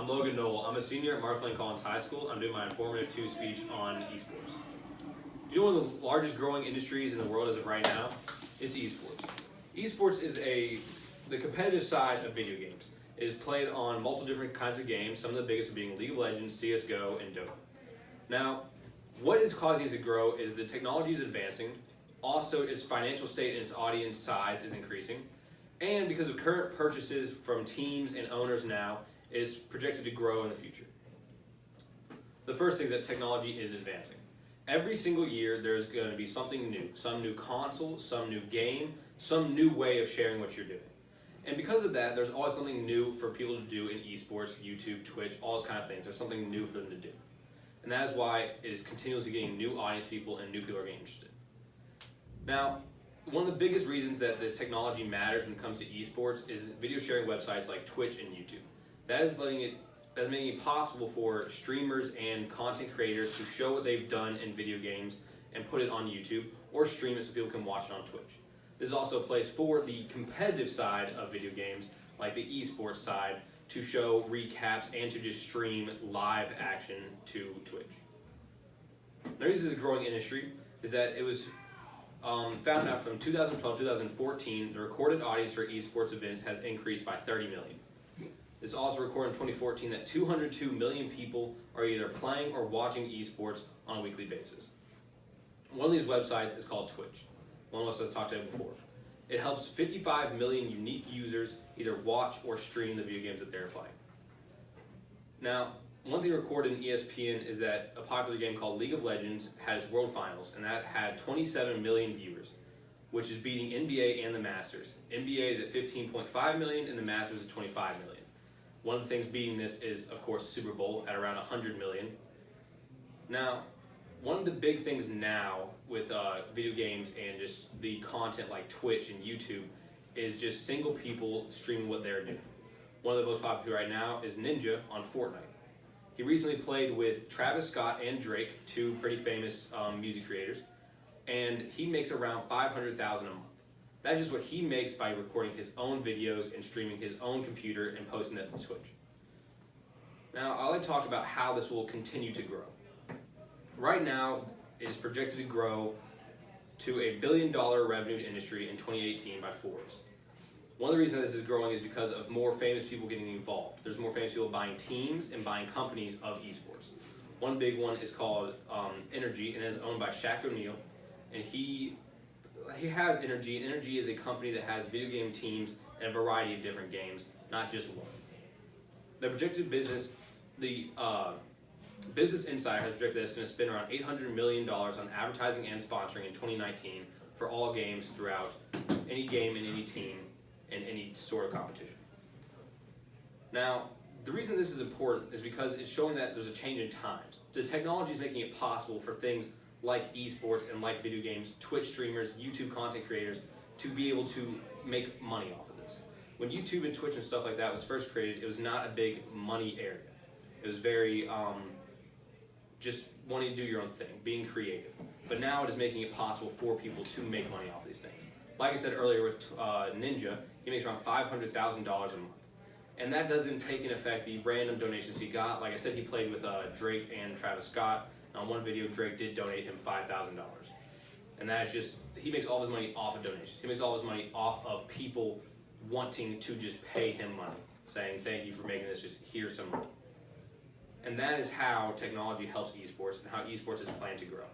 Logan Noel. I'm a senior at Martha Lane Collins High School. I'm doing my Informative 2 speech on esports. You know, one of the largest growing industries in the world as of right now is esports. Esports is the competitive side of video games. It is played on multiple different kinds of games, some of the biggest being League of Legends, CSGO, and Dota. Now, what is causing it to grow is the technology is advancing, also its financial state and its audience size is increasing, and because of current purchases from teams and owners now, it is projected to grow in the future. The first thing is that technology is advancing. Every single year there's going to be something new, some new console, some new game, some new way of sharing what you're doing. And because of that, there's always something new for people to do in esports, YouTube, Twitch, all those kind of things. There's something new for them to do. And that is why it is continuously getting new audience people and new people are getting interested. Now, one of the biggest reasons that this technology matters when it comes to esports is video sharing websites like Twitch and YouTube. That is making it possible for streamers and content creators to show what they've done in video games and put it on YouTube or stream it so people can watch it on Twitch. This is also a place for the competitive side of video games, like the esports side, to show recaps and to just stream live action to Twitch. The reason this is a growing industry is that it was found out from 2012-2014, the recorded audience for esports events has increased by 30 million. It's also recorded in 2014 that 202 million people are either playing or watching esports on a weekly basis. One of these websites is called Twitch. One of us has talked about before. It helps 55 million unique users either watch or stream the video games that they're playing. Now, one thing recorded in ESPN is that a popular game called League of Legends had its World Finals, and that had 27 million viewers, which is beating NBA and the Masters. NBA is at 15.5 million, and the Masters is 25 million. One of the things beating this is, of course, Super Bowl at around 100 million. Now, one of the big things now with video games and just the content like Twitch and YouTube is just single people streaming what they're doing. One of the most popular right now is Ninja on Fortnite. He recently played with Travis Scott and Drake, two pretty famous music creators, and he makes around $500,000 a month. That's just what he makes by recording his own videos and streaming his own computer and posting that to Twitch. Now, I'd like to talk about how this will continue to grow. Right now, it is projected to grow to $1 billion revenue industry in 2018 by Forbes. One of the reasons this is growing is because of more famous people getting involved. There's more famous people buying teams and buying companies of esports. One big one is called Energy, and is owned by Shaq O'Neal. And he has Energy, and Energy is a company that has video game teams and a variety of different games, not just one. The projected business, Business Insider has projected that it's going to spend around $800 million on advertising and sponsoring in 2019 for all games throughout any game and any team in any sort of competition. Now, the reason this is important is because it's showing that there's a change in times. The technology is making it possible for things like esports and like video games, Twitch streamers, YouTube content creators to be able to make money off of this. When YouTube and Twitch and stuff like that was first created, it was not a big money area. It was very just wanting to do your own thing, being creative. But now it is making it possible for people to make money off these things. Like I said earlier with Ninja, he makes around $500,000 a month. And that doesn't take into effect the random donations he got. Like I said, he played with Drake and Travis Scott. On one video, Drake did donate him $5,000. And that is just, he makes all his money off of donations. He makes all his money off of people wanting to just pay him money, saying, thank you for making this, just here's some money. And that is how technology helps esports and how esports is planned to grow.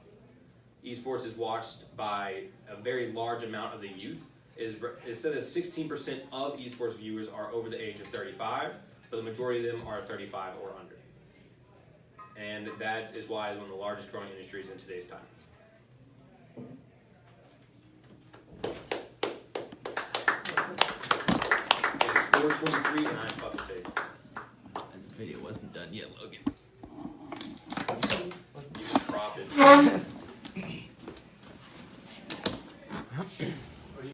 Esports is watched by a very large amount of the youth. It's said that 16% of esports viewers are over the age of 35, but the majority of them are 35 or under. And that is why it's one of the largest growing industries in today's time. It's 4:23 and I'm fucking safe. And the video wasn't done yet, Logan. You can drop it.